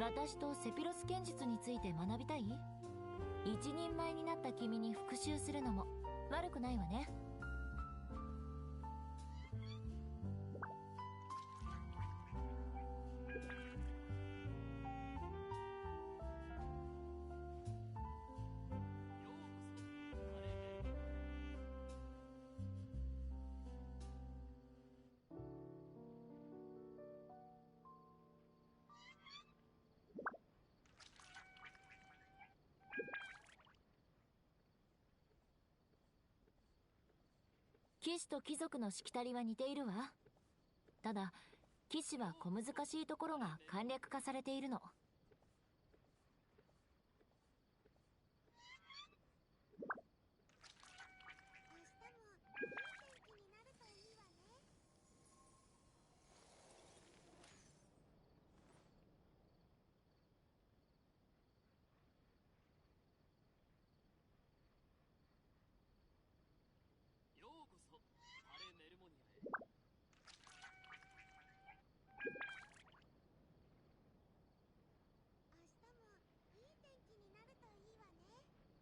私とセピロス剣術について学びたい？一人前になった君に復習するのも悪くないわね。騎士と貴族のしきたりは似ているわ。ただ騎士は小難しいところが簡略化されているの。ようこそパレメルモニアへ。明日もいい天気になるといいわね。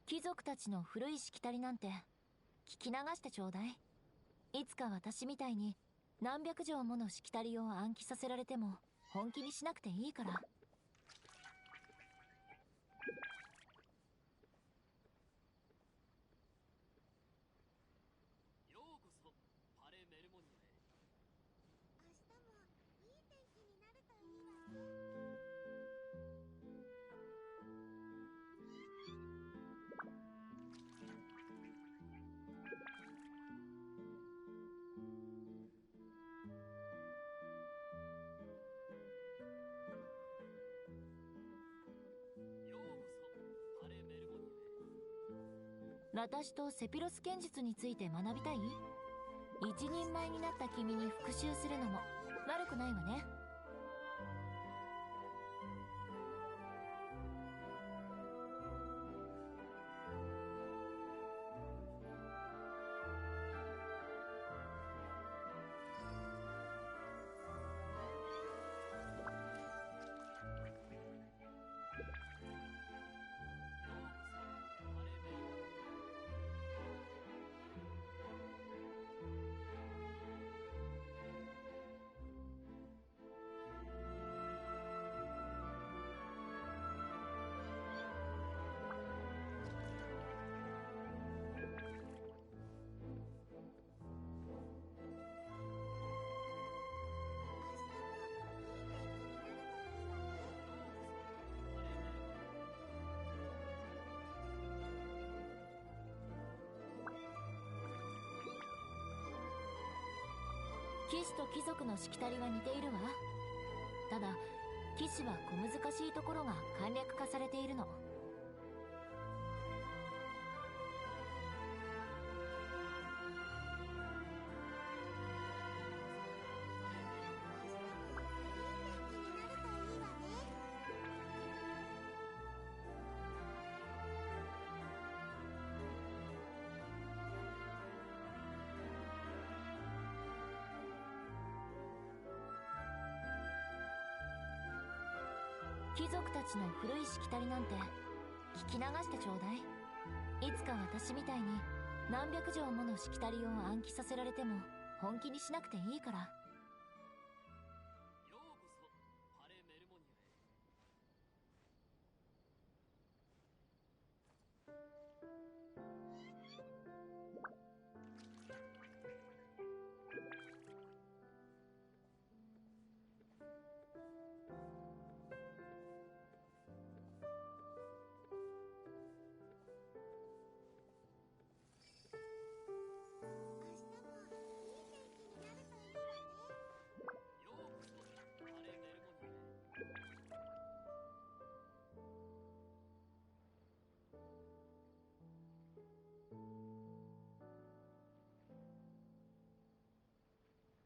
貴族たちの古いしきたりなんて聞き流してちょうだい。いつか私みたいに何百条ものしきたりを暗記させられても本気にしなくていいから。ようこそパレメルモニアへ。明日もいい天気になるといいわね。ようこそパレメルモニアへ。私とセピロス剣術について学びたい？一人前になった君に復習するのも悪くないわね。騎士と貴族のしきたりは似ているわ。ただ騎士は小難しいところが簡略化されているの。貴族たちの古いしきたりなんて聞き流してちょうだい。いつか私みたいに何百条ものしきたりを暗記させられても本気にしなくていいから。ようこそパレメルモニアへ。明日もいい天気になるといいわね。ようこそパレメルモニアへ。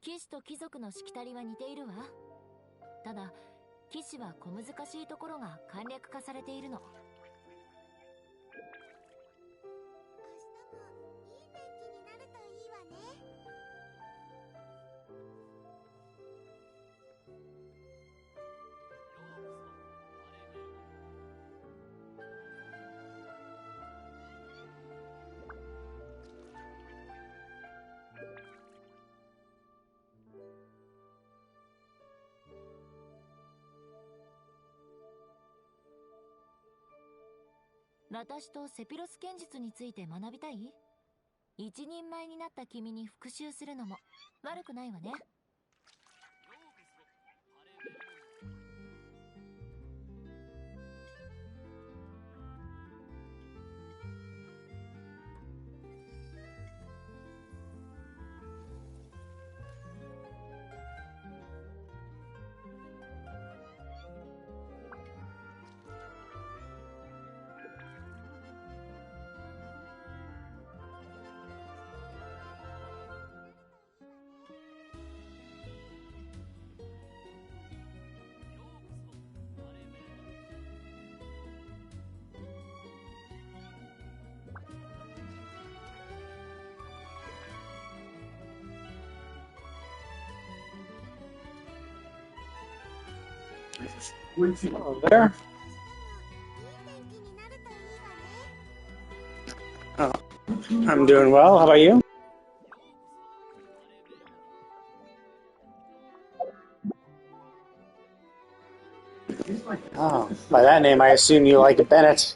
騎士と貴族のしきたりは似ているわ。ただ騎士は小難しいところが簡略化されているの。明日もいい天気になるといいわね。ようこそパ私とセピロス剣術について学びたい？一人前になった君に復習するのも悪くないわね。Hello there. Oh, I'm doing well. How about you? Oh, by that name, I assume you like Bennett.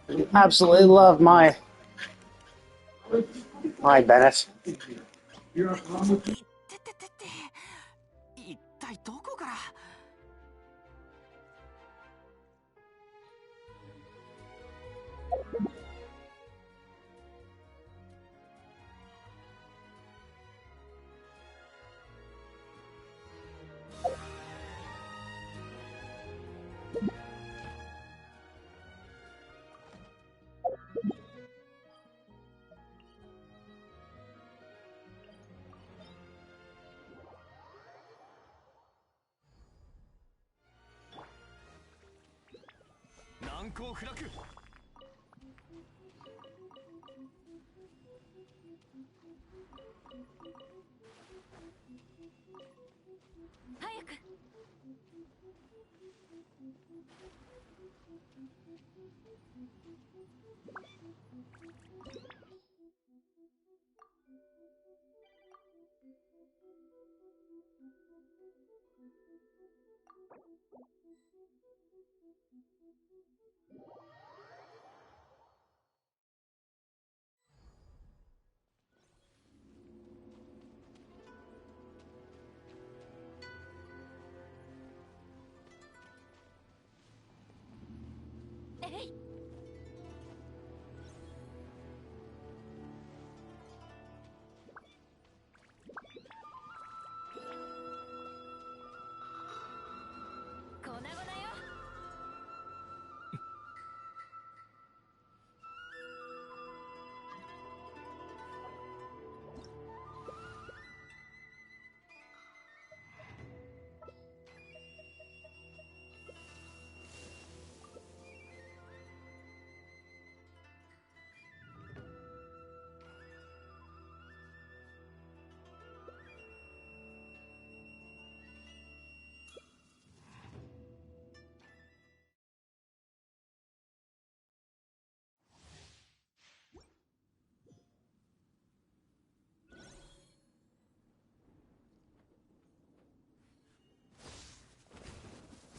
You absolutely love my Bennett. 一体どこから。難攻不落。早く。えい。粉々よ。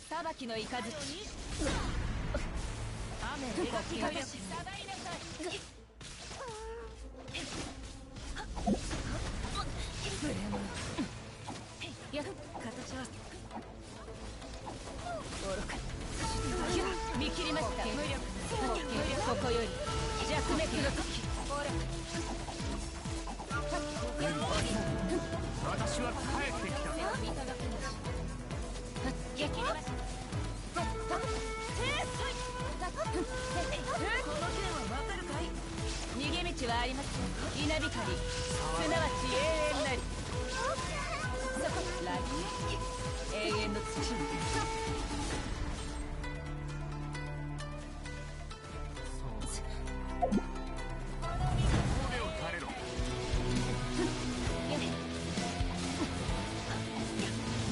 裁きの雷。雨描きがし。や、形は。愚か。見切りました。無力。ここより弱滅の時。私は帰ってきた。やきました。この剣はわかるかい？逃げ道はありますよ。稲光、すなわち永遠なり。そこ、ライン、永遠の土。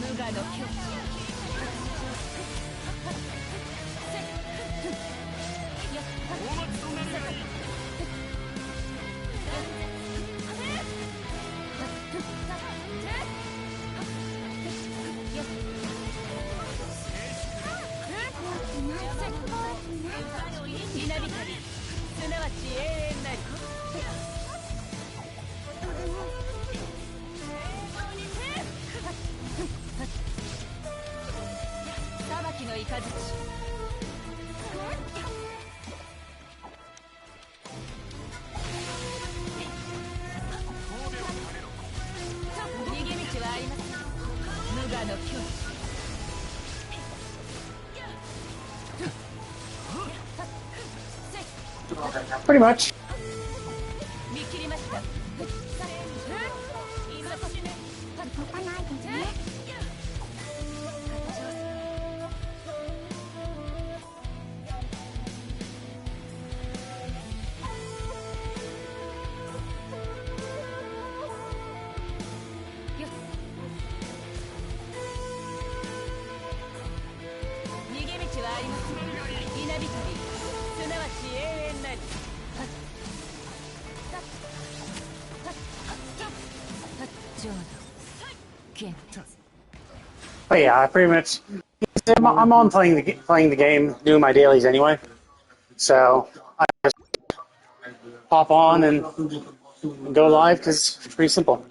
無我の境地。Pretty much. 見切りました。今こしね。動かないでね。逃げ道はありません。稲光、すなわち永遠なり。浄土幻滅。 But yeah, pretty much. I'm on playing the game, doing my dailies anyway. So I just pop on and go live because it's pretty simple.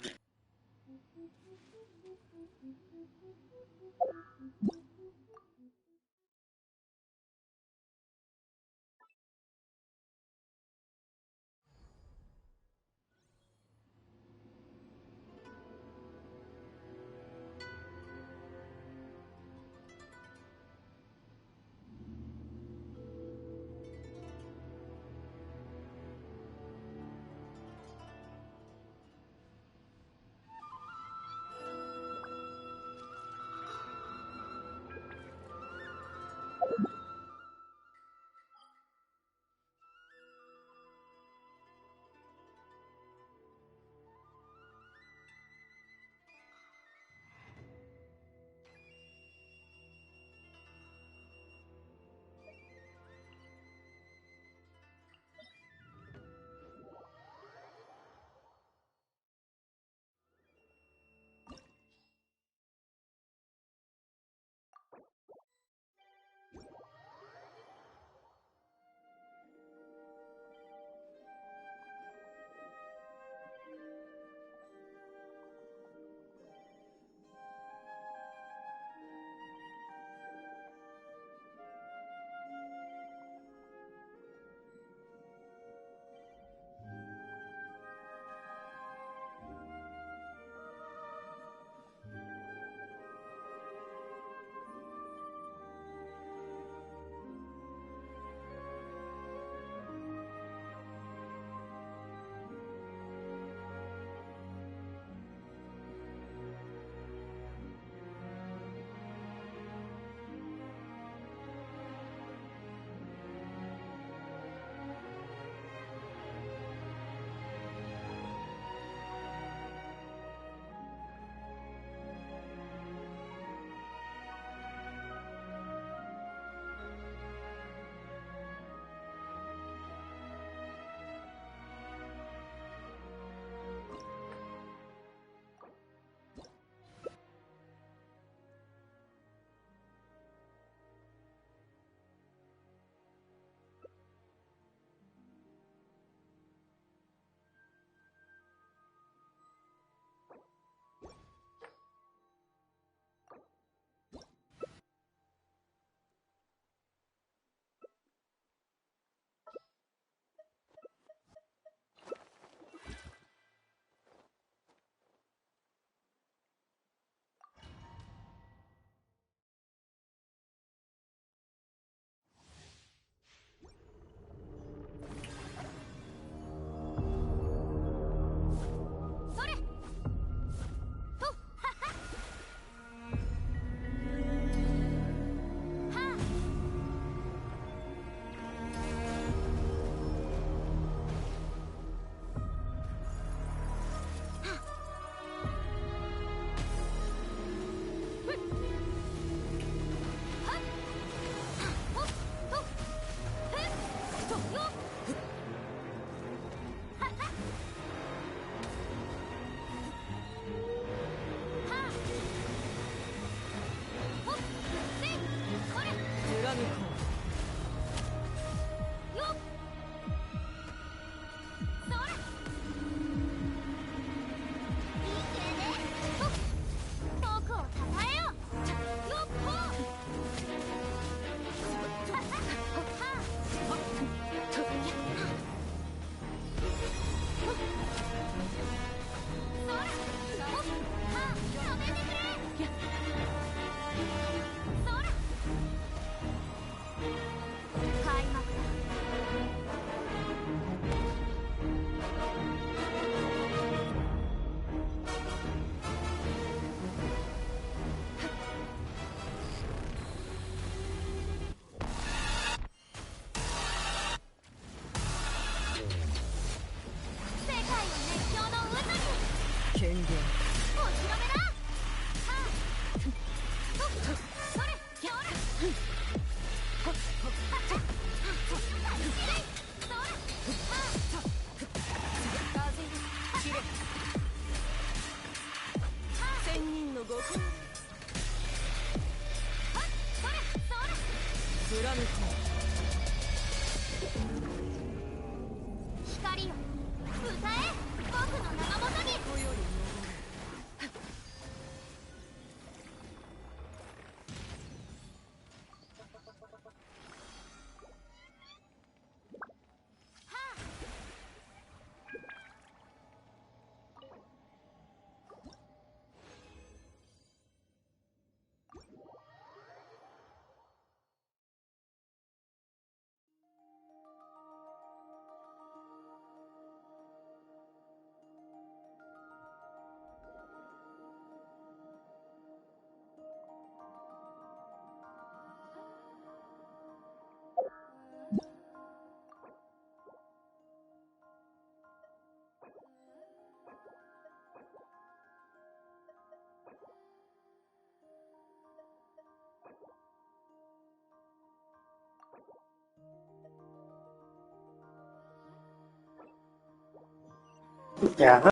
Yeah.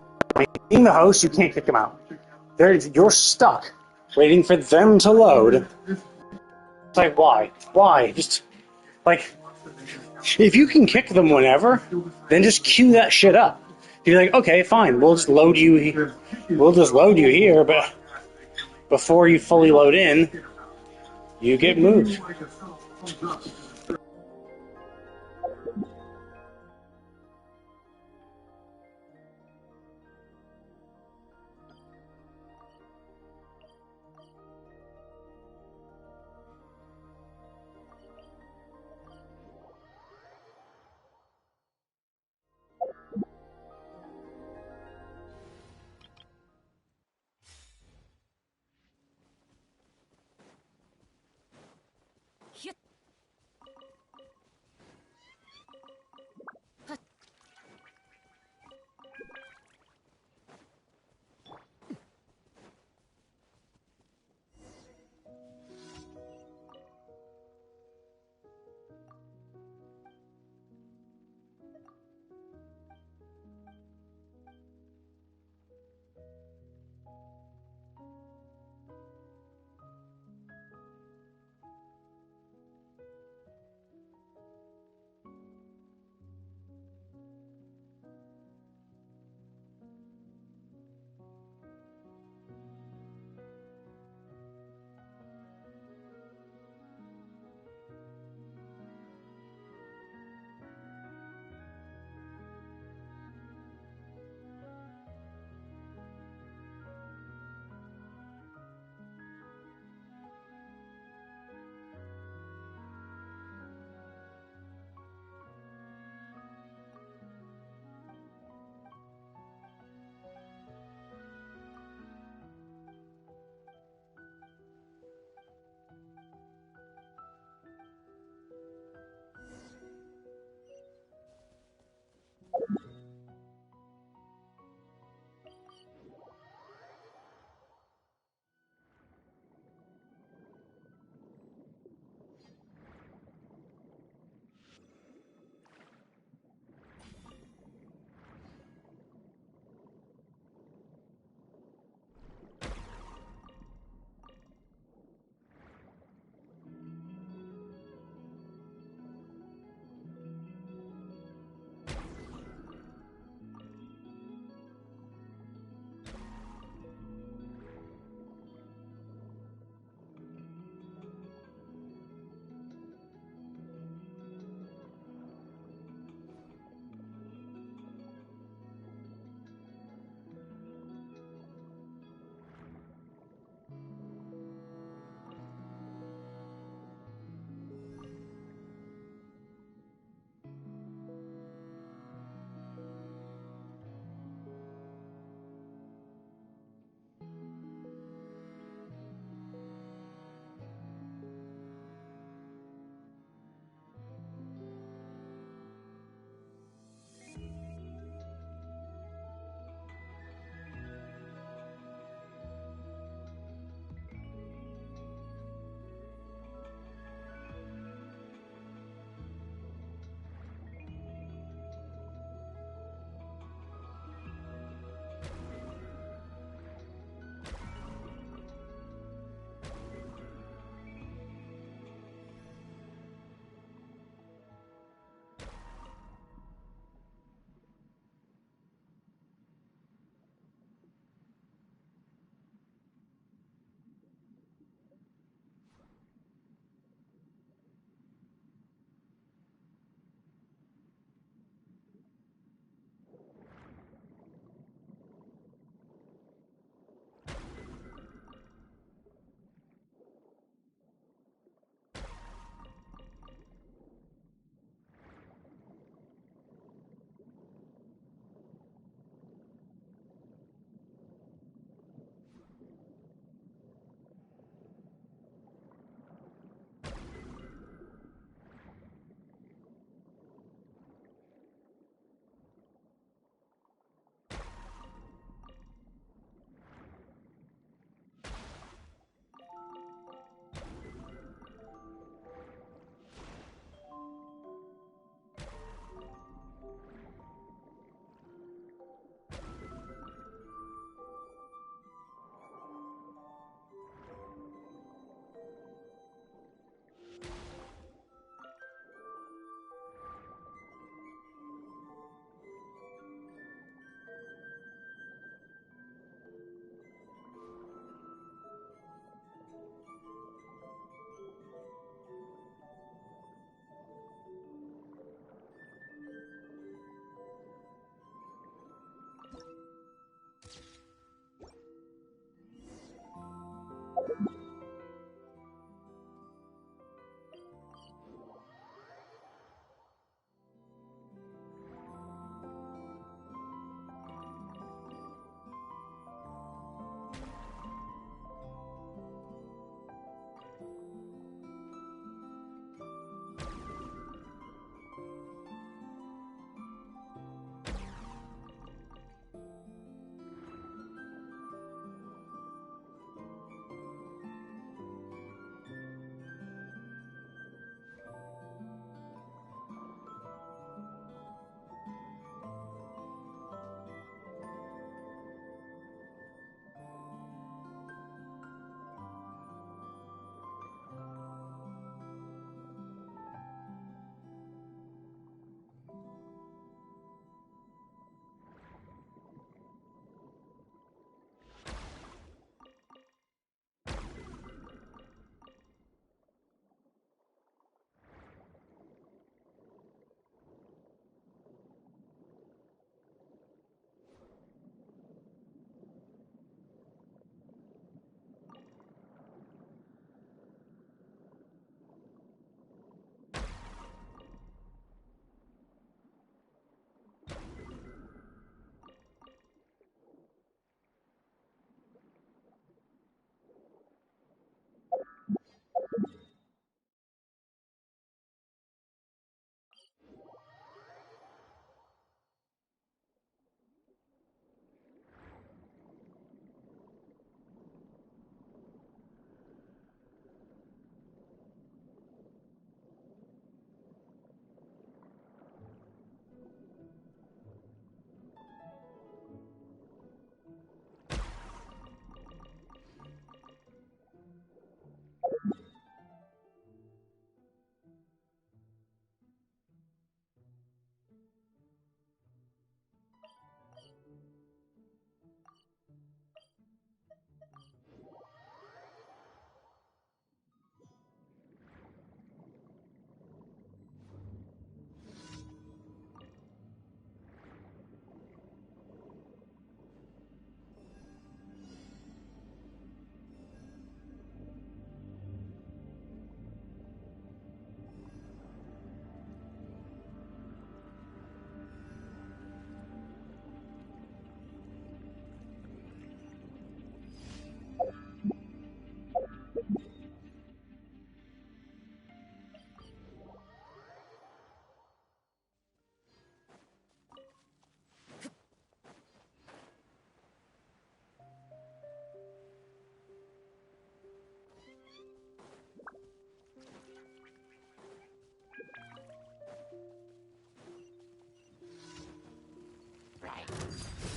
Being the host, you can't kick them out. You're stuck waiting for them to load. It's like, why? Why? Just, like, if you can kick them whenever, then just queue that shit up. You're like, okay, fine, we'll just load you here, but before you fully load in, you get moved.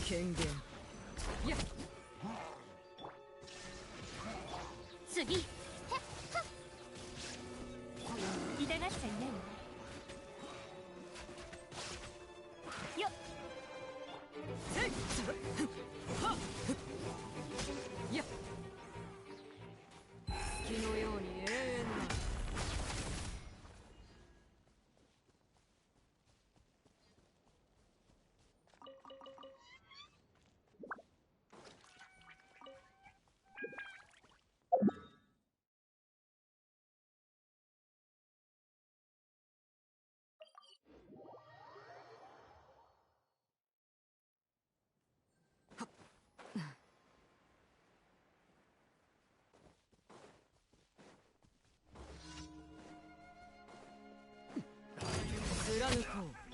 権限やっ次痛がっちゃいないわよっせいはっやっ月のように永遠な貫こう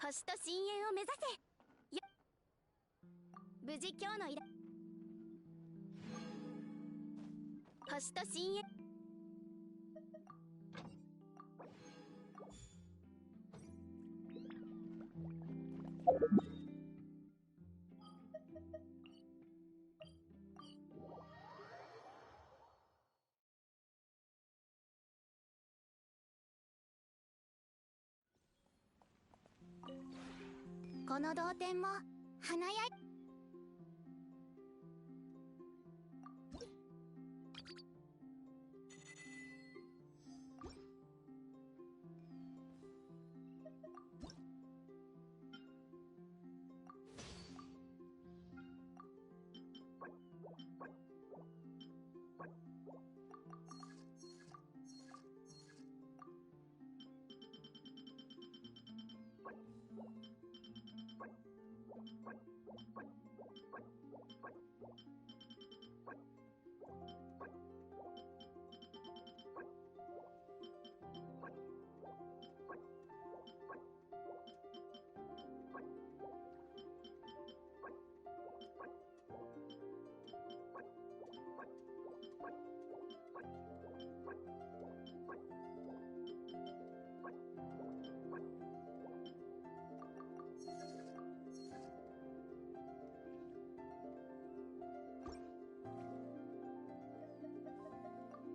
星と深淵を目指せよ無事今日の依頼星と深淵この同点も華や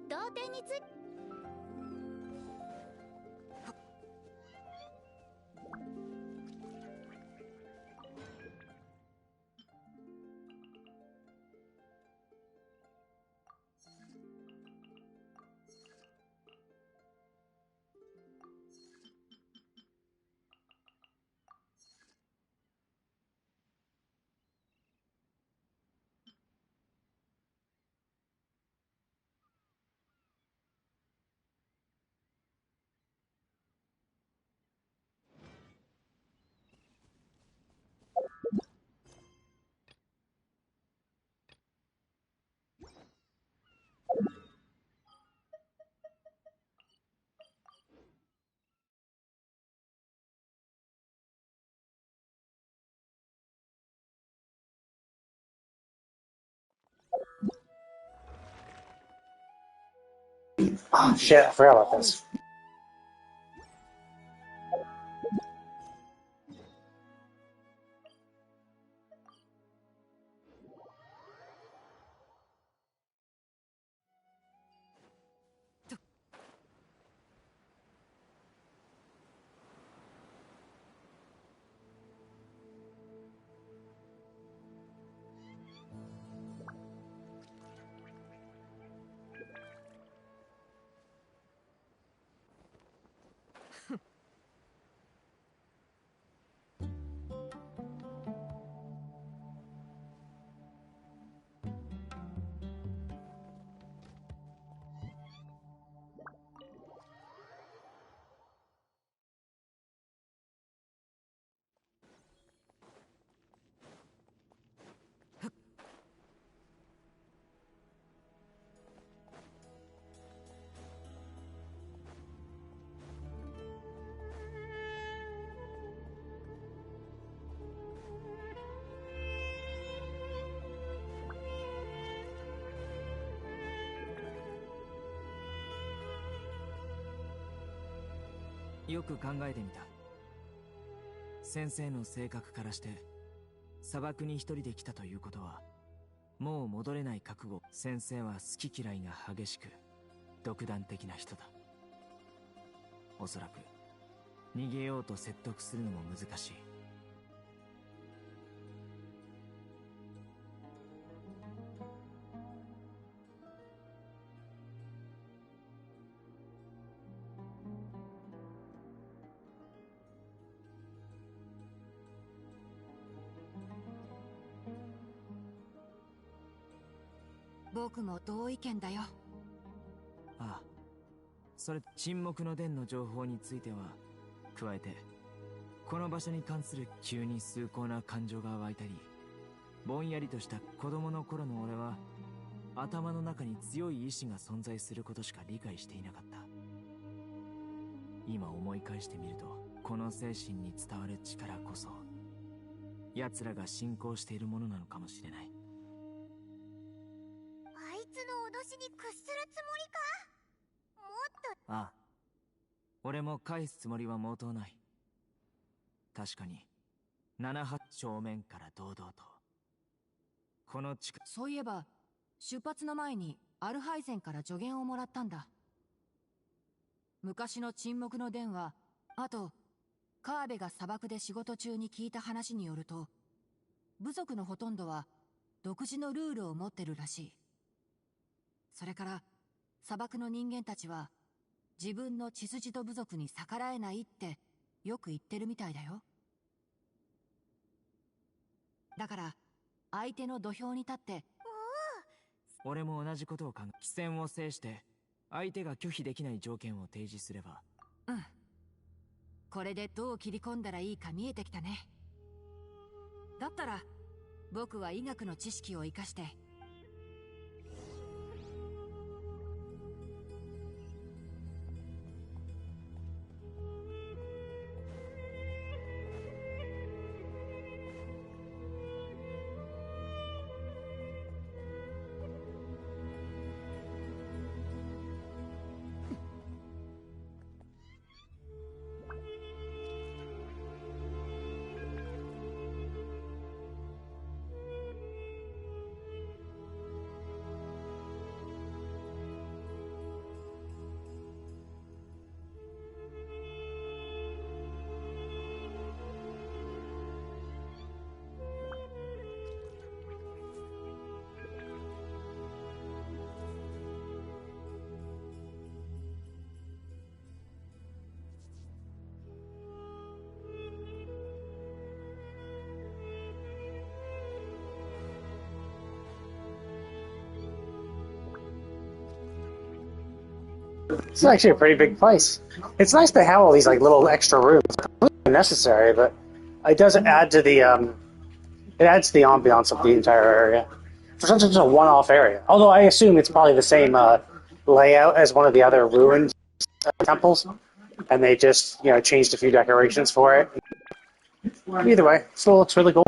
同点についOh shit! I forgot about this. よく考えてみた。先生の性格からして砂漠に一人で来たということはもう戻れない覚悟。先生は好き嫌いが激しく独断的な人だ。おそらく逃げようと説得するのも難しい。僕も同意見だよ。ああ、それ沈黙の伝の情報については加えて、この場所に関する急に崇高な感情が湧いたり、ぼんやりとした子供の頃の俺は頭の中に強い意志が存在することしか理解していなかった。今思い返してみると、この精神に伝わる力こそ奴らが信仰しているものなのかもしれない。あいつの脅しに屈するつもりか？もっと。ああ、俺も返すつもりは毛頭ない。確かに7-8正面から堂々とこの地下。そういえば出発の前にアルハイゼンから助言をもらったんだ。昔の沈黙の伝は、あとカーベが砂漠で仕事中に聞いた話によると、部族のほとんどは独自のルールを持ってるらしい。それから砂漠の人間たちは自分の血筋と部族に逆らえないってよく言ってるみたいだよ。だから相手の土俵に立って。俺も同じことを考え、機戦を制して相手が拒否できない条件を提示すれば。うん、これでどう切り込んだらいいか見えてきたね。だったら僕は医学の知識を生かして。This is actually a pretty big place. It's nice to have all these like little extra rooms. It's completely necessary, but it does add to the ambiance of the entire area. For such a one-off area, although I assume it's probably the same layout as one of the other ruined temples, and they just changed a few decorations for it. Either way, it still looks really cool.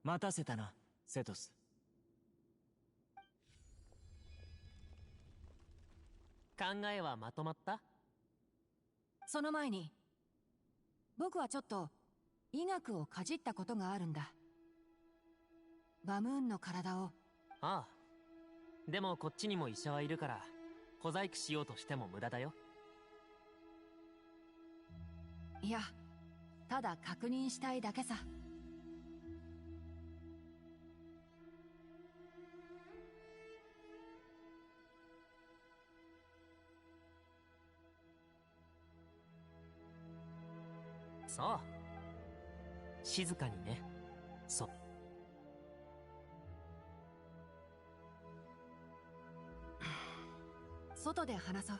待たせたな、セトス。考えはまとまった？その前に、僕はちょっと医学をかじったことがあるんだ。バムーンの体を。ああ、でもこっちにも医者はいるから小細工しようとしても無駄だよ。いや、ただ確認したいだけさ。そう、静かにね。そう。外で話そう。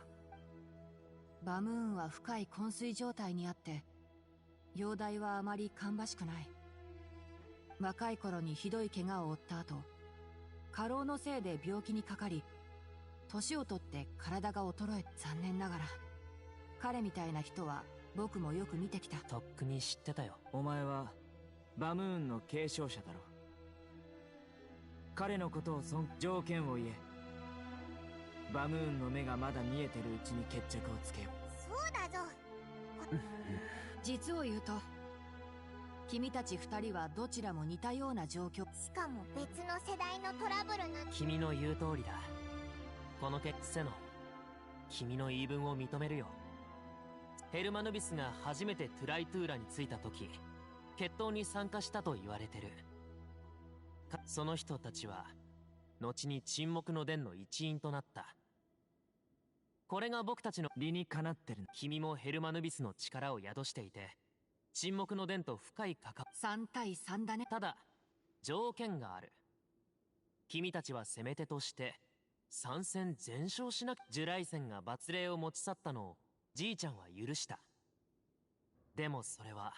バムーンは深い昏睡状態にあって、容体はあまり芳しくない。若い頃にひどい怪我を負った後、過労のせいで病気にかかり、年を取って体が衰え、残念ながら彼みたいな人は僕もよく見てきた。とっくに知ってたよ。お前はバムーンの継承者だろ。彼のことを条件を言え。バムーンの目がまだ見えてるうちに決着をつけよう。そうだぞ。実を言うと、君たち二人はどちらも似たような状況。しかも別の世代のトラブルなんて。君の言う通りだ。このセノ、君の言い分を認めるよ。ヘルマヌビスが初めてトゥライトゥーラに着いた時、決闘に参加したと言われてる。その人たちは後に沈黙の殿の一員となった。これが僕たちの理にかなってる。君もヘルマヌビスの力を宿していて、沈黙の殿と深い関わ3対3だね。ただ条件がある。君たちは攻め手として参戦全勝しなく。ジュライセンが罰令を持ち去ったのをじいちゃんは許した。でもそれは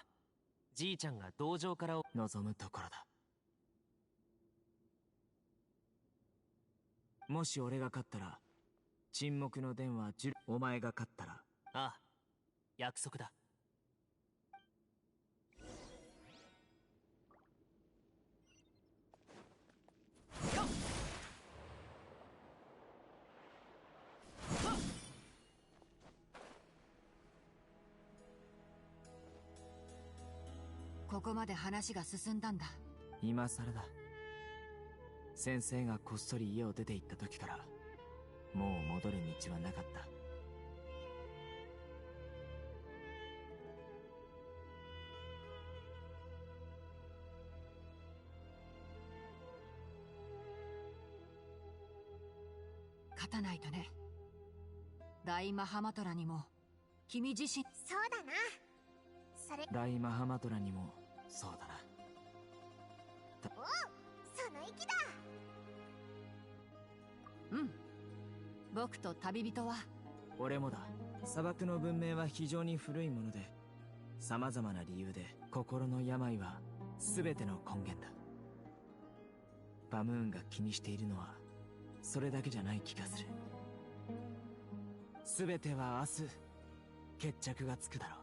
じいちゃんが道場から望むところだ。もし俺が勝ったら沈黙の殿はお前が勝ったら。ああ、約束だ。ここまで話が進んだんだ。今更だ。先生がこっそり家を出て行った時からもう戻る道はなかった。勝たないとね。大マハマトラにも君自身。そうだな。それ。大マハマトラにもそうだな。おう、その息だ。うん。僕と旅人は。俺もだ。砂漠の文明は非常に古いもので、様々な理由で心の病は全ての根源だ。バムーンが気にしているのはそれだけじゃない気がする。全ては明日決着がつくだろう。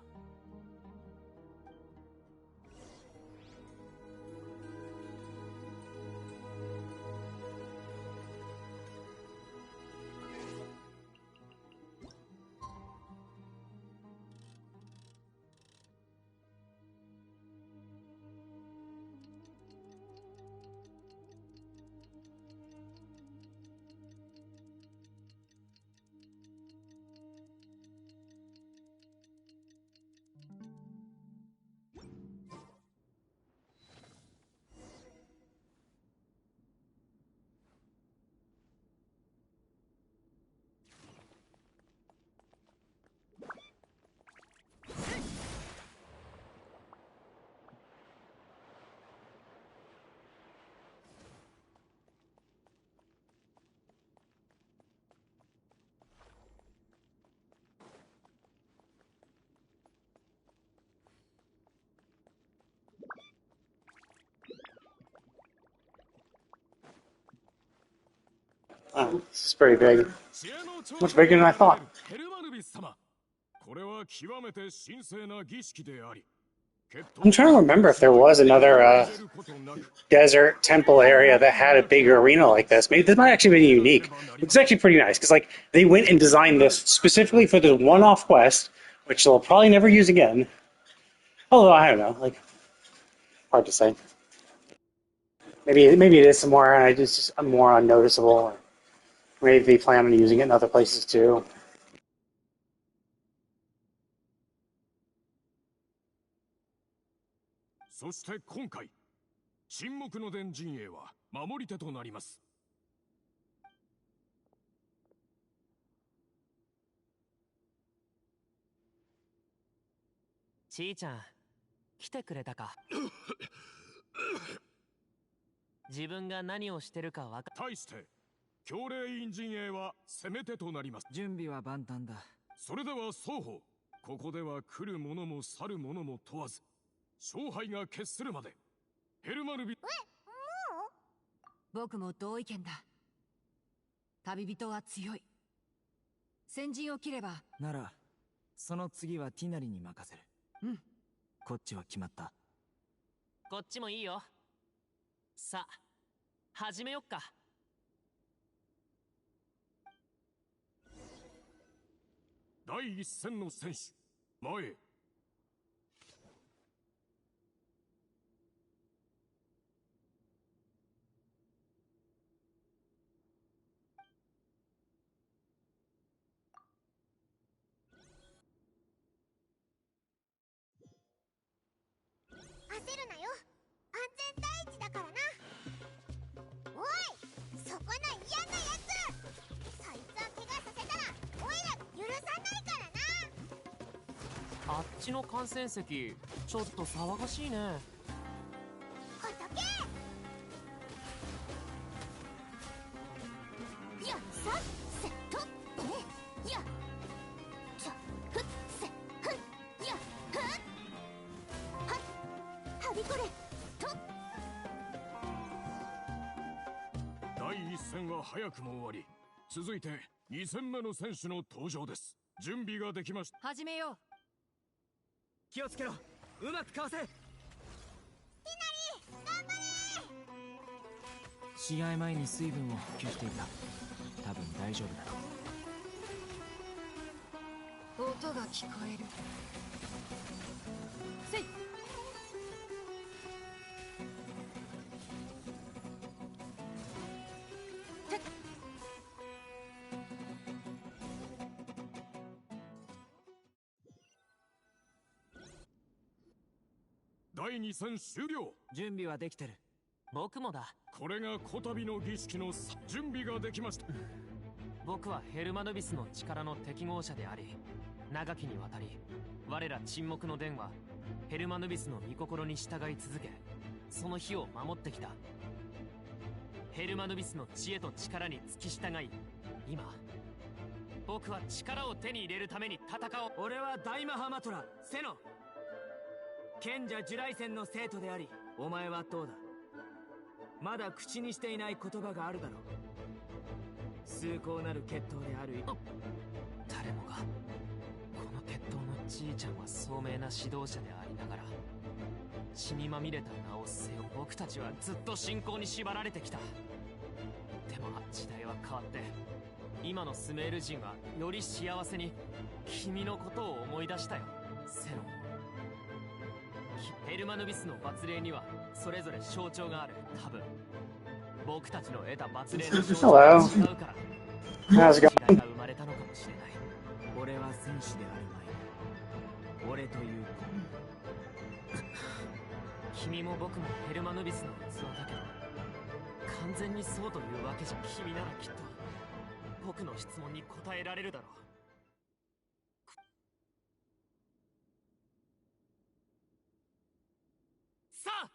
Oh, this is pretty big. Much bigger than I thought. これは極めて神聖な儀式であり、 I'm trying to remember if there was another desert temple area that had a big arena like this. Maybe this might actually be unique. It's actually pretty nice because like they went and designed this specifically for the one-off quest, which they'll probably never use again. Although I don't know, like hard to say. Maybe it is somewhere and it's just more unnoticeable. Maybe they plan on using it in other places too. そして今回、沈黙の殿陣営は守り手となります。ちーちゃん、来てくれたか。自分が何をしてるかわか。対して、教令員陣営は攻め手となります。準備は万端だ。それでは双方、ここでは来る者も去る者も問わず、勝敗が決するまでヘルマヌビ。僕も同意見だ。旅人は強い。先陣を切れば。ならその次はティナリに任せる。うん。こっちは決まった。こっちもいいよ。さあ始めよっか。第一戦の選手前へ。焦るなよ。安全第一だからな。おい、そこの嫌なやつ、そいつを怪我させたらオイラ許さないからな。あっちの観戦席ちょっと騒がしいね。ほっとけ。やっさっせっとやっちょふっせふっやっふっはっはびこれと。第一戦は早くも終わり、続いて2戦目の選手の登場です。準備ができました。始めよう。気をつけろ。うまくかわせ。頑張れ。試合前に水分を補給していた。多分大丈夫だろう。音が聞こえる。せい。てっ。第2戦終了。準備はできてる。僕もだ。これがこたびの儀式の準備ができました。僕はヘルマヌビスの力の適合者であり、長きにわたり我ら沈黙の伝はヘルマヌビスの御心に従い続け、その日を守ってきた。ヘルマヌビスの知恵と力に付き従い、今僕は力を手に入れるために戦おう。俺は大マハマトラセノ、賢者ジュライセンの生徒であり、お前はどうだ。まだ口にしていない言葉があるだろう。崇高なる血統である。誰もがこの血統のじいちゃんは聡明な指導者でありながら、血にまみれた名を背負う僕たちはずっと信仰に縛られてきた。でも時代は変わって、今のスメール人はより幸せに君のことを思い出したよ、セノ。ヘルマヌビスの罰令にはそれぞれ象徴がある。多分僕たちの得た罰令の象徴が違うから、違いが生まれたのかもしれない。俺は戦士である前、俺という君も僕もヘルマヌビスの器だけど、完全にそうというわけじゃ。君ならきっと僕の質問に答えられるだろう。さあ、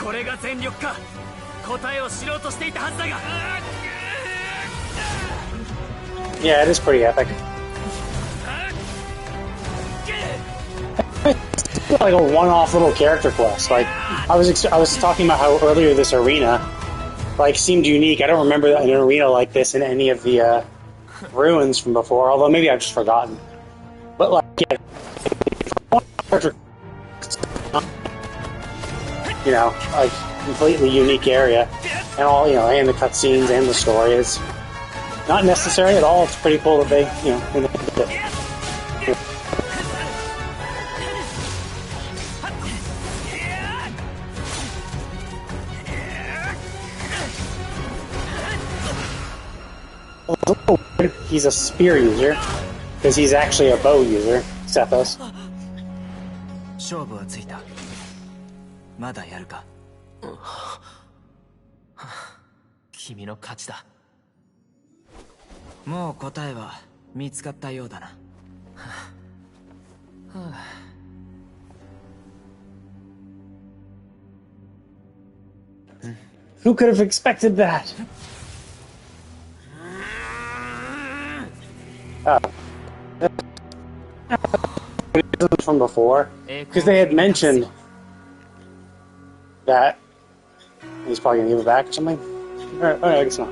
これが全力か。答えを知ろうとしていたはずだが。 Yeah, it is pretty epic. Like a one-off little character quest. Like I was talking about how earlier this arena like seemed unique. I don't remember an arena like this in any of the ruins from before. Although maybe I've just forgotten. But like, yeah, you know, like completely unique area, and all, you know, and the cutscenes and the story is not necessary at all. It's pretty cool that they, you know, did it. He's a spear user because he's actually a bow user, Sethos. 勝負はついた。まだやるか。君の勝ちだ。もう答えは見つかったようだな。Who could have expected that? From before, because they had mentioned that he's probably gonna give it back or something. Oh, I guess not.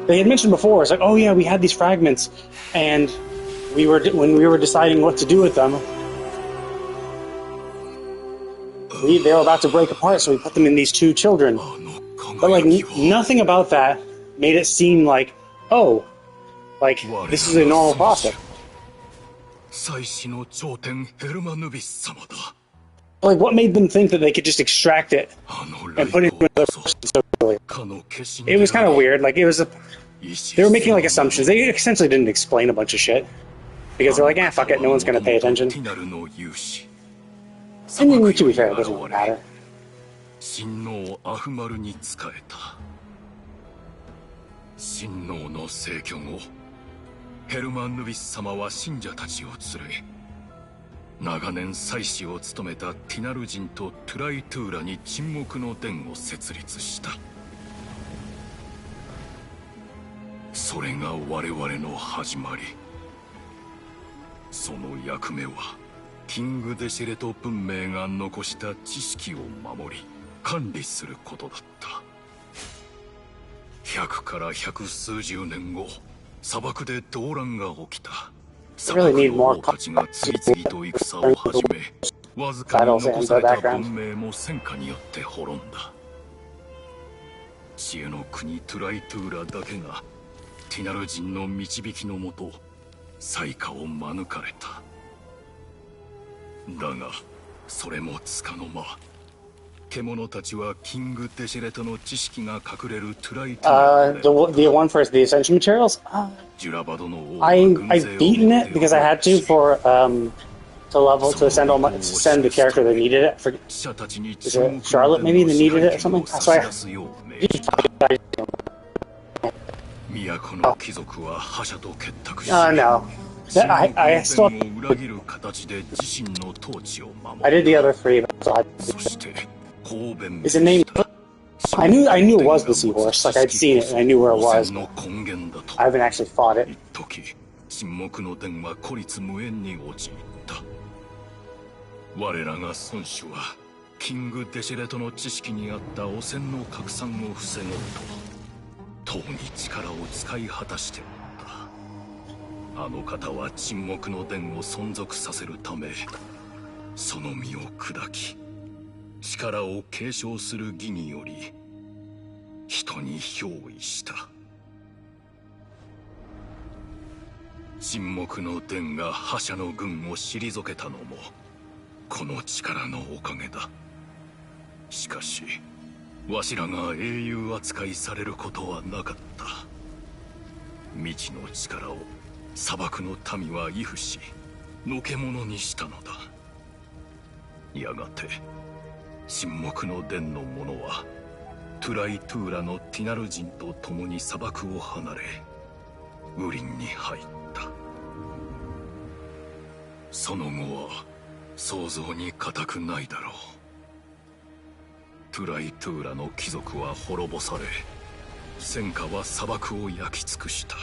They had mentioned before. It's like, oh yeah, we had these fragments, and when we were deciding what to do with them, they were about to break apart, so we put them in these two children. But like nothing about that made it seem like, oh, like this is a normal process. Like, what made them think that they could just extract it and put it into the person so quickly? It was kind of weird. Like, they were making like assumptions. They essentially didn't explain a bunch of shit because they're like, fuck it, no one's gonna pay attention. And then, to be fair, it doesn't really matter. 親王アフマルに仕えた。親王の逝去後、ヘルマン・ヌビス様は信者たちを連れ、長年祭司を務めたティナル人とトゥライトゥーラに沈黙の殿を設立した。それが我々の始まり。その役目はキング・デシェレト文明が残した知識を守り管理することだった。100から100数十年後、砂漠で動乱が起きた。砂漠の王たちが次々と戦を始め、わずかに残された文明も戦火によって滅んだ。知恵の国トゥライトゥーラだけがティナル人の導きのもと災禍を免れた。だがそれもつかの間、獣たちはキング・デシェレトの知識が隠れるトゥライトゥーラ The one for the essential materials. I've beaten it because I had to for to level to send the character that needed it. Is it Charlotte maybe that needed it or something? So no. I still. I did the other three, but is it named? I knew it was the seahorse. Like I'd seen it and I knew where it was. I haven't actually fought it. 沈黙の殿は孤立無縁に陥った。我らが孫子はキング・デシェレトの知識にあった汚染の拡散を防ごうと党に力を使い果たしておった。あの方は沈黙の殿を存続させるためその身を砕き力を継承する義により人に憑依した。沈黙の殿が覇者の軍を退けたのもこの力のおかげだ。しかしわしらが英雄扱いされることはなかった。未知の力を砂漠の民は畏怖しのけ者にしたのだ。やがて沈黙の殿の者はトゥライトゥーラのティナル人と共に砂漠を離れウリンに入った。その後は想像に難くないだろう。トゥライトゥーラの貴族は滅ぼされ戦火は砂漠を焼き尽くした。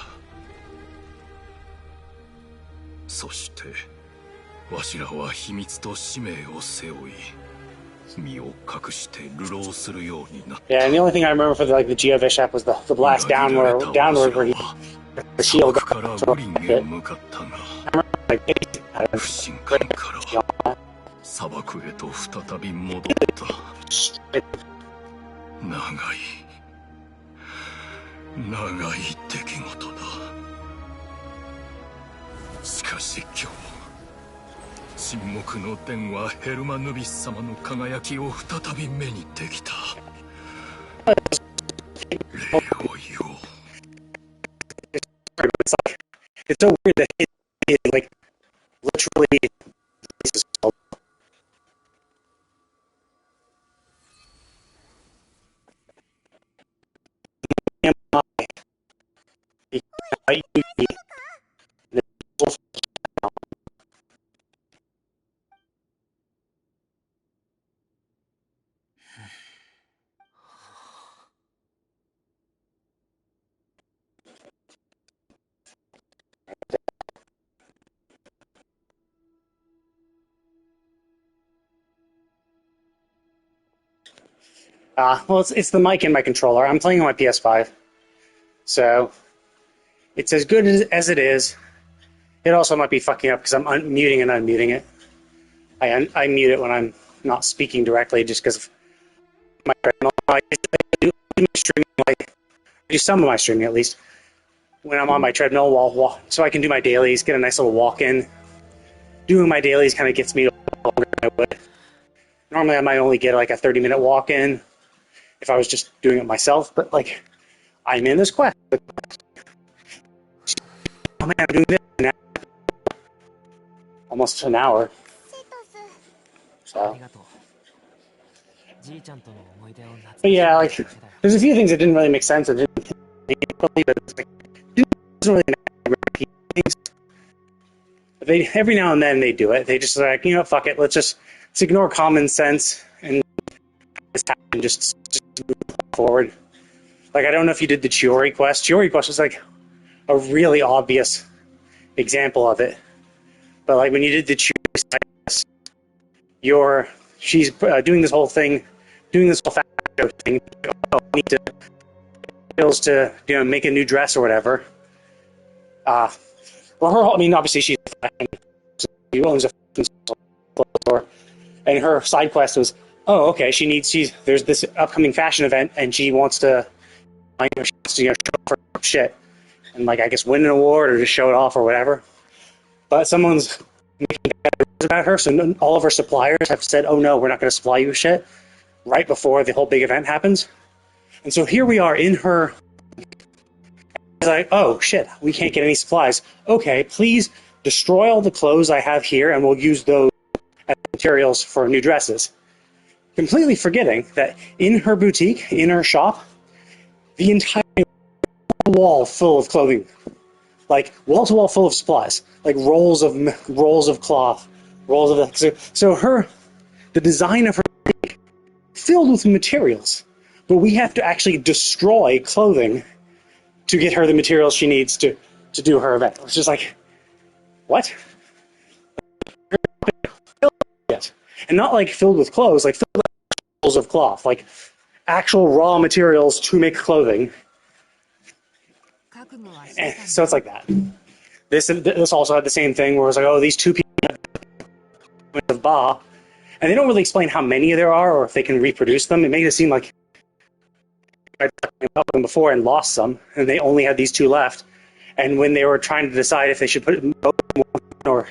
そしてわしらは秘密と使命を背負い身を隠して流浪するようになった。Yeah, and the only thing I remember for the Geovishap was the blast downward where he the shield からウリンへ向かったが不信感から砂漠へと再び戻った。長い出来事だ。しかし今日沈黙の殿はヘルマヌビス様の輝きを再び目にできた。礼を言おう。It's so weird that it like literally. Well, it's the mic in my controller. I'm playing on my PS5, so it's as good as it is. It also might be fucking up because I'm muting and unmuting it. I mute it when I'm not speaking directly, just because of my treadmill. I do my streaming, like I do some of my streaming at least when I'm on my treadmill while so I can do my dailies, get a nice little walk in. Doing my dailies kind of gets me longer than I would. Normally, I might only get like a 30-minute walk in if I was just doing it myself, but like I'm in this quest. Oh man, I'm doing this now. Almost an hour. セトス あ So, りがとう。じいちゃんとの思い出を懐かし but む yeah, だ like けだよ。 there's a few things that didn't really make sense. It didn't believe it. It's like, it doesn't really repeat things. They every now and then they do it. They just like, you know, fuck it. Let's ignore common sense and just move forward. Like I don't know if you did the Chiori quest. Chiori quest was like a really obvious example of it. But like when you did the Chiori quest, she's doing this whole thing, doing this whole fashion thing. Oh, I need to bills to make a new dress or whatever. Well, I mean, obviously she's she owns a store, and her side quest was, oh, okay, there's this upcoming fashion event, and she wants to, show off her shit, and like I guess win an award or just show it off or whatever. But someone's making bad news about her, so all of her suppliers have said, oh no, we're not going to supply you shit right before the whole big event happens. And so here we are in her. It's like, oh shit, we can't get any supplies. Okay, please destroy all the clothes I have here, and we'll use those as materials for new dresses. Completely forgetting that in her boutique, in her shop, the entire wall full of clothing, like wall to wall full of supplies, like rolls of cloth, rolls of the design of her boutique filled with materials, but we have to actually destroy clothing to get her the materials she needs to do her event. It's just like, what? And not like filled with clothes, like filled with rolls of cloth, like actual raw materials to make clothing. 覚悟はしてたん And だ so it's like that. This also had the same thing where it's like, oh, these two people of Ba, and they don't really explain how many there are or if they can reproduce them. It makes it seem like I talked about them before and lost some, and they only had these two left. And when they were trying to decide if they should put both in one or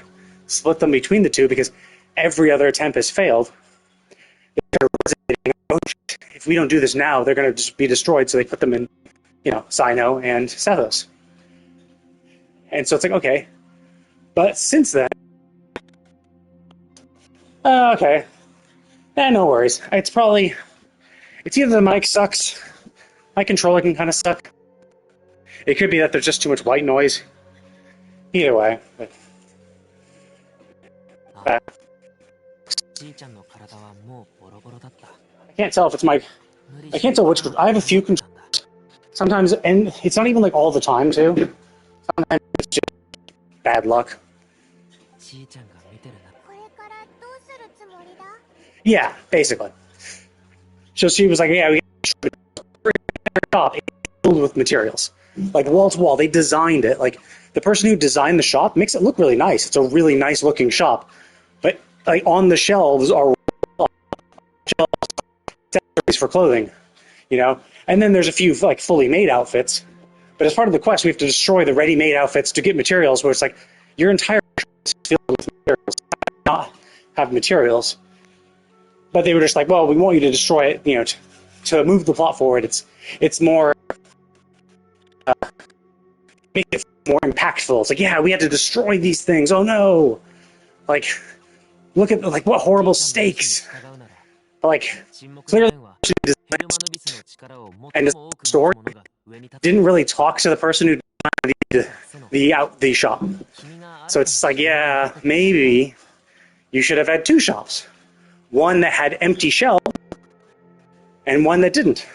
split them between the two, because every other attempt has failed, if we don't do this now, they're going to just be destroyed. So they put them in, Cyno and Sethos. And so it's like, okay. But since then, okay. No worries. It's either the mic sucks, my controller can kind of suck. It could be that there's just too much white noise. Either way. But, じいちゃんの体はもうボロボロだった。 I can't tell if it's my. I can't tell which. I have a few controllers. Sometimes, and it's not even like all the time too. Sometimes it's just bad luck. じいちゃんが見てるな。 これからどうするつもりだ Yeah, basically. So she was like, yeah, we shop filled with materials, like wall to wall. They designed it. Like the person who designed the shop makes it look really nice. It's a really nice looking shop, but like on the shelves are accessories for clothing, And then there's a few like fully made outfits. But as part of the quest, we have to destroy the ready-made outfits to get materials. Where it's like your entire shop is filled with materials, not have materials. But they were just like, well, we want you to destroy it, to move the plot forward. It's more make it more impactful. It's like, yeah, we had to destroy these things. Oh no! Like, look at like what horrible stakes. But, like, clearly, and the story didn't really talk to the person who designed the shop. So it's like, yeah, maybe you should have had two shops, one that had empty shelves and one that didn't.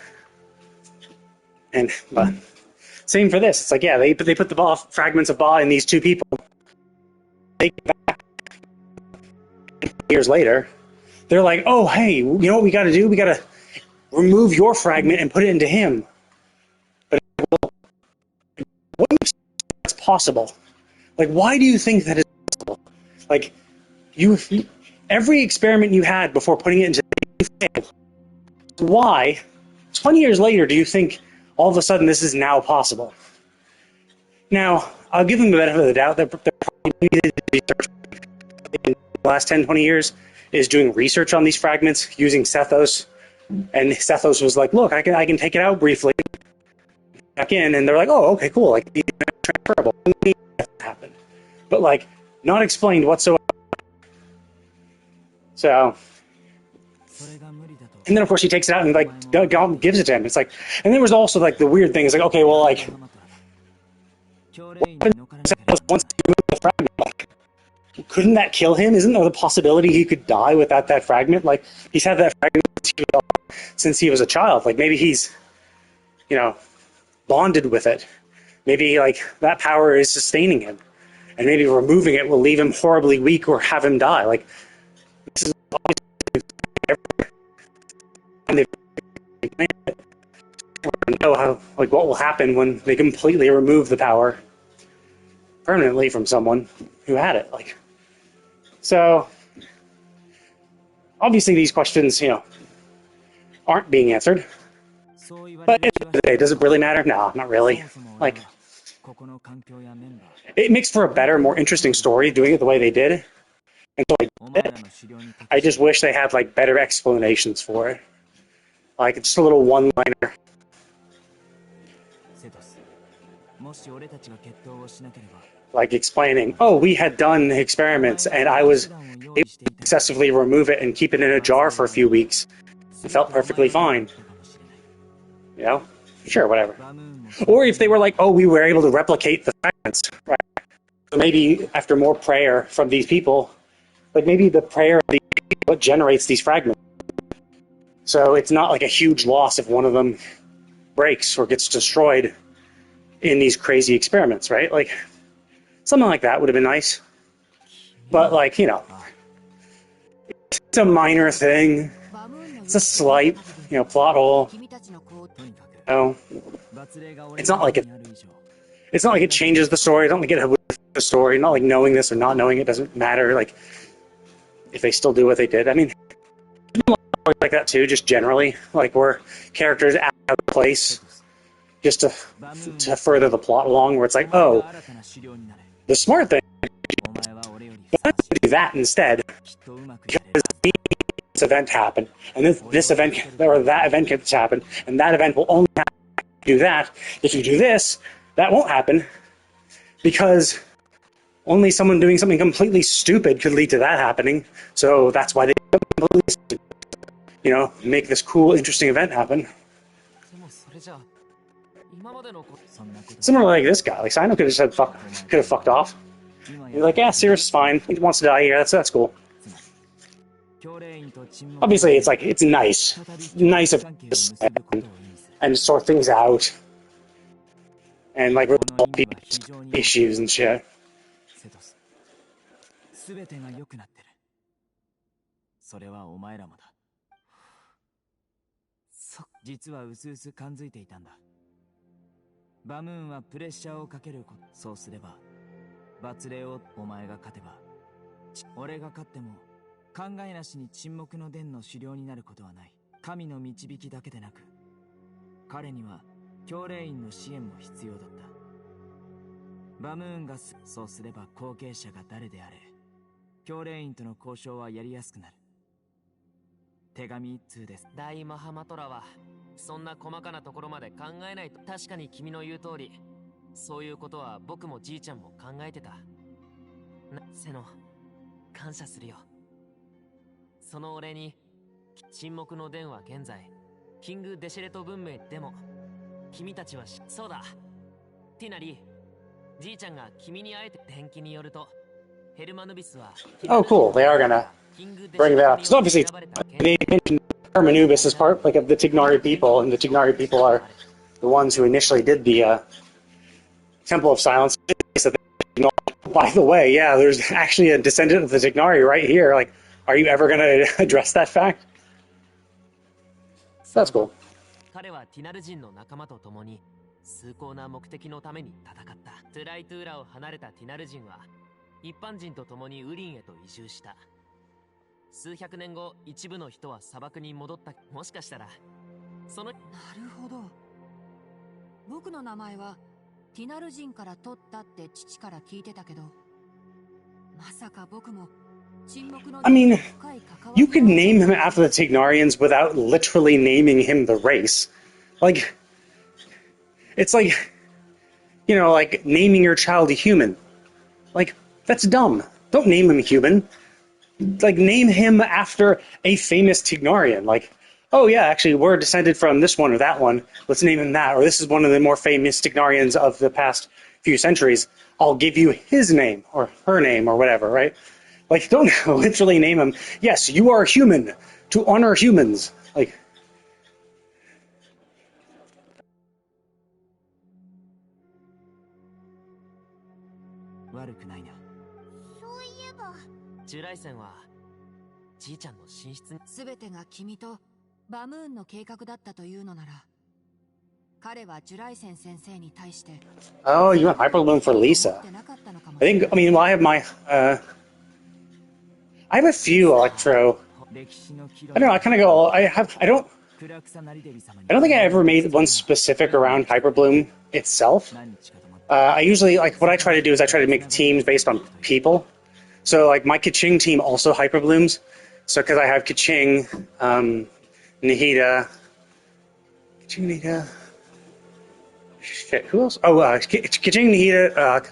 And but same for this. It's like, yeah, they put the Ba fragments of Ba in these two people. They years later, they're like, oh, hey, you know what we got to do? We got to remove your fragment and put it into him. But well, what makes that's possible? Like, why do you think that is possible? Like, every experiment you had before putting it into you failed. Why, 20 years later, do you think all of a sudden this is now possible? Now, I'll give them the benefit of the doubt that they're probably research in the last 10, 20 years is doing research on these fragments using Sethos. And Sethos was like, look, I can take it out briefly, back in, and they're like, oh, okay, cool, like, these are transferable. That happened. But, like, not explained whatsoever. So, and then of course he takes it out and like gives it to him. It's like, and there was also like the weird thing is like, okay, well, like, once he moved the fragment, like, couldn't that kill him? Isn't there the possibility he could die without that fragment? Like, he's had that fragment since he was a child. Like, maybe he's, you know, bonded with it. Maybe like that power is sustaining him, and maybe removing it will leave him horribly weak or have him die. Like, this is and they know how, like, what will happen when they completely remove the power permanently from someone who had it. Like, so obviously these questions, you know, aren't being answered. But at the end of the day, does it really matter? No, not really. Like, it makes for a better, more interesting story doing it the way they did. And so I just wish they had like better explanations for it. Like, it's just a little one-liner. Like explaining, oh, we had done experiments and I was able to successfully remove it and keep it in a jar for a few weeks. It felt perfectly fine. You know? Sure, whatever. Or if they were like, oh, we were able to replicate the fragments, right? So maybe after more prayer from these people, like maybe the prayer of these people generates these fragments. So it's not like a huge loss if one of them breaks or gets destroyed in these crazy experiments, right? Like, something like that would have been nice. But, like, you know, it's a minor thing. It's a slight, you know, plot hole. No, it's not like it changes the story. I don't think it would the story. Not like knowing this or not knowing it doesn't matter. Like, if they still do what they did. I mean, like that too, just generally, like where characters act out of place just to further the plot along, where it's like, oh, the smart thing is to do that instead, because this event happened, and this event or that event gets happened, and that event will only happen if you do that. If you do this, that won't happen, because only someone doing something completely stupid could lead to that happening. So that's why they completely stupid. You know, make this cool, interesting event happen. Similar like this guy, like Cyno could have said could have fucked off. You're like, yeah, Sirius is fine. He wants to die here. That's cool. Obviously, it's like, it's nice of and sort things out and like resolve issues and shit. 実はうすうす感づいていたんだ。バムーンはプレッシャーをかけること。そうすれば、罰霊をお前が勝てば、俺が勝っても考えなしに沈黙の殿の首領になることはない。神の導きだけでなく、彼には教霊院の支援も必要だった。バムーンがそうすれば後継者が誰であれ、教霊院との交渉はやりやすくなる。手紙一通です。大マハマトラはそんな細かなところまで考えないと。確かに君の言う通り、そういうことは僕もじいちゃんも考えてた。セノ、感謝するよ。そのお礼に、沈黙の伝は現在キング・デシェレト文明でも君たちはそうだ、ティナリー、じいちゃんが君に会えて伝記によると、ヘルマヌビスは Oh, cool. They are gonna bring that up. Because obviously, they mentioned Hermanubis as part like of the Tignari people, and the Tignari people are the ones who initially did the Temple of Silence. So they, by the way, yeah, there's actually a descendant of the Tignari right here. Like, are you ever going to address that fact? That's cool. 彼はティナル人の仲間と共に崇高な目的のために戦った。トゥライトゥーラを離れたティナル人は一般人と共にウリンへと移住した。数百年後、一部の人は砂漠に戻った。もしかしたらその。なるほど。僕の名前はティナル人から取ったって父から聞いてたけど、まさか僕も沈黙の。 I mean, you could name him after the Tignarians without literally naming him the race. Like, it's like, you know, like naming your child a human. Like, that's dumb. Don't name him human. Like, name him after a famous Tignarian. Like, oh yeah, actually, we're descended from this one or that one. Let's name him that. Or this is one of the more famous Tignarians of the past few centuries. I'll give you his name or her name or whatever, right? Like, don't literally name him. Yes, you are human. To honor humans. Like, 悪くないな。そういえば、ジュライセンはじいちゃんの寝室に。全てが君とバムーンの計画だったというのなら、彼はジュライセン先生に対して。 oh, you went Hyperloom for Lisa. I think, I mean, well, I have my, I have a few Electro. I don't know, I kind of go, I don't think I ever made one specific around Hyperbloom itself. I usually, like, what I try to do is I try to make teams based on people. So, like, my Kaching team also Hyperblooms. So, because I have Kaching, Nahida, shit, who else? Oh, Kaching, Nahida,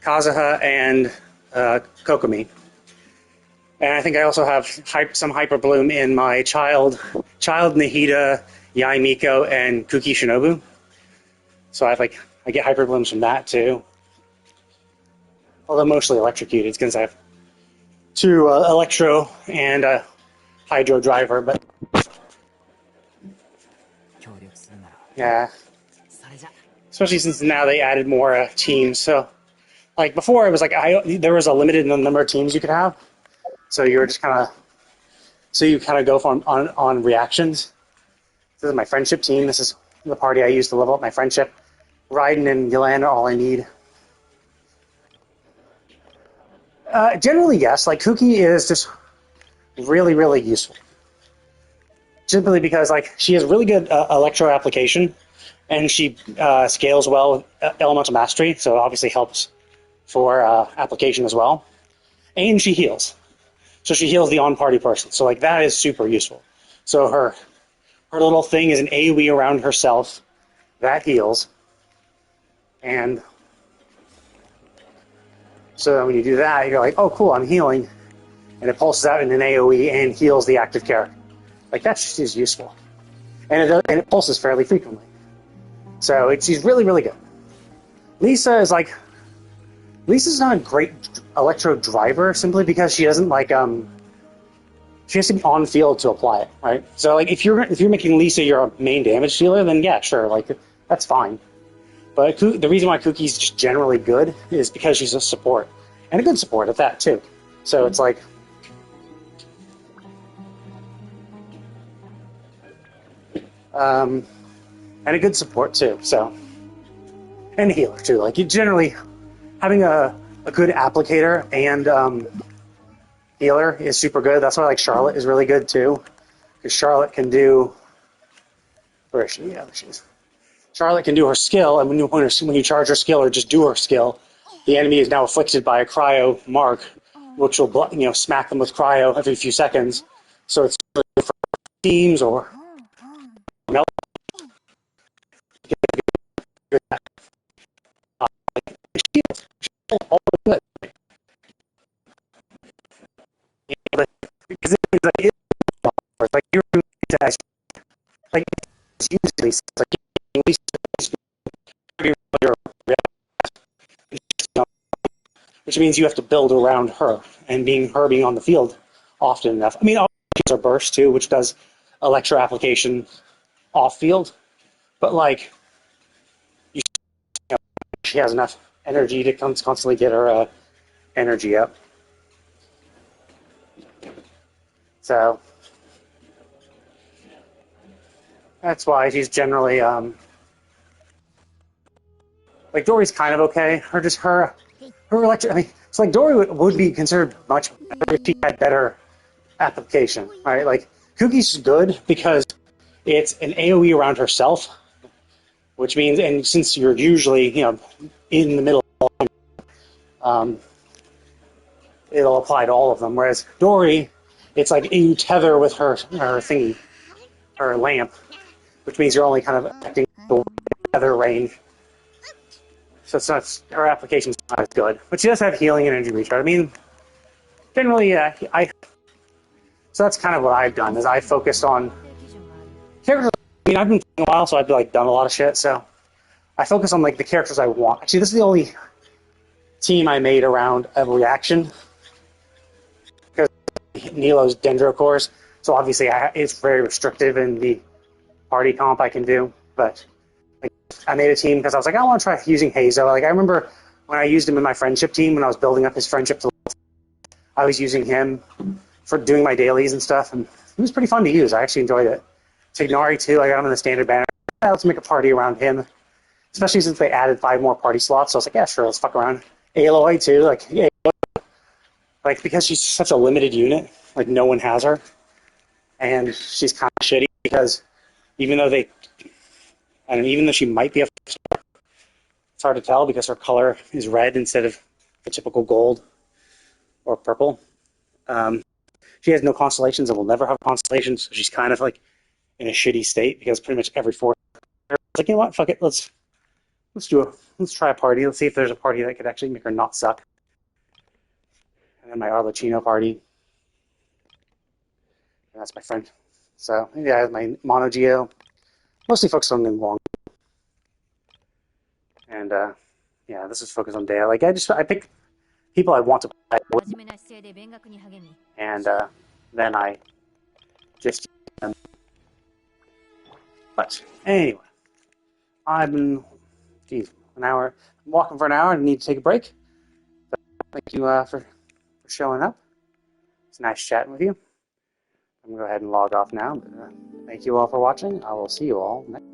Kazuha, and Kokomi. And I think I also have some Hyperbloom in my child Nahida, Yai Miko, and Kuki Shinobu. So I get Hyperblooms from that too. Although mostly electrocuted, because I have two Electro and a Hydro Driver, but yeah. Especially since now they added more teams. So, like before, it was like there was a limited number of teams you could have. So you were just kind of go on reactions. This is my friendship team. This is the party I use to level up my friendship. Raiden and Yolanda are all I need. Generally, yes. Like, Kuki is just really, really useful. Simply because, like, she has really good electro application, and she scales well with elemental mastery, so it obviously helps for application as well. And she heals. So she heals the on-party person. So, like, that is super useful. So her little thing is an AoE around herself. That heals. And so when you do that, you're like, oh, cool, I'm healing. And it pulses out in an AoE and heals the active character. Like, that just is useful. And it pulses fairly frequently. So she's really, really good. Lisa's not a great electro driver simply because she doesn't she has to be on field to apply it, right? So like if you're making Lisa your main damage dealer, then yeah, sure, like that's fine. But the reason why Kuki's just generally good is because she's a support. And a good support at that, too. So it's like... and a good support, too, so... And a healer, too. Like, you generally... Having a good applicator and healer is super good. That's why, like, Charlotte is really good, too. Because Charlotte can do... Where is she? Yeah, there she is. Charlotte can do her skill, and when you charge her skill or just do her skill, the enemy is now afflicted by a cryo mark, which will smack them with cryo every few seconds. So it's really good for teams or which means you have to build around her, and her being on the field often enough. I mean, all are burst too, which does electro application off field, but like she has enough energy to constantly get her energy up. So that's why she's generally like Dory's kind of okay. Her electric. I mean, it's like Dory would be considered much better if she had better application, right? Like Kookie's good because it's an AOE around herself, which means, and since you're usually in the middle, it'll apply to all of them. Whereas Dory, it's like you tether with her thingy, her lamp, which means you're only kind of affecting the tether range. So it's not, her application's not as good. But she does have healing and energy recharge. I mean, generally, so that's kind of what I've done, is I focused on characters. I mean, I've been playing a while, so I've like done a lot of shit, so I focus on like the characters I want. Actually, this is the only team I made around a reaction, because Nilo's Dendro cores, so obviously it's very restrictive in the party comp I can do, but like, I made a team because I was like, I want to try using Hazo. Like, I remember when I used him in my friendship team, when I was building up his friendship, I was using him for doing my dailies and stuff, and he was pretty fun to use. I actually enjoyed it. Tignari too, I got him in the standard banner. Yeah, let's make a party around him, especially since they added 5 more party slots, so I was like, yeah, sure, let's fuck around. Aloy too, like, yeah, like, because she's such a limited unit, like, no one has her, and she's kind of shitty, because even though she might be a star, it's hard to tell because her color is red instead of the typical gold or purple. She has no constellations and will never have constellations, so she's kind of like in a shitty state because pretty much every fourth, like, you know what, fuck it, let's try a party. Let's see if there's a party that could actually make her not suck. And then my Arlecchino party. And that's my friend. So yeah, I have my Mono Geo. Mostly focused on long. And yeah, this is focused on Dea. Like I pick people I want to play with, and then I just but anyway. I've been an hour. I'm walking for an hour and need to take a break. So thank you for showing up. It's nice chatting with you. I'm going to go ahead and log off now. But, thank you all for watching. I will see you all next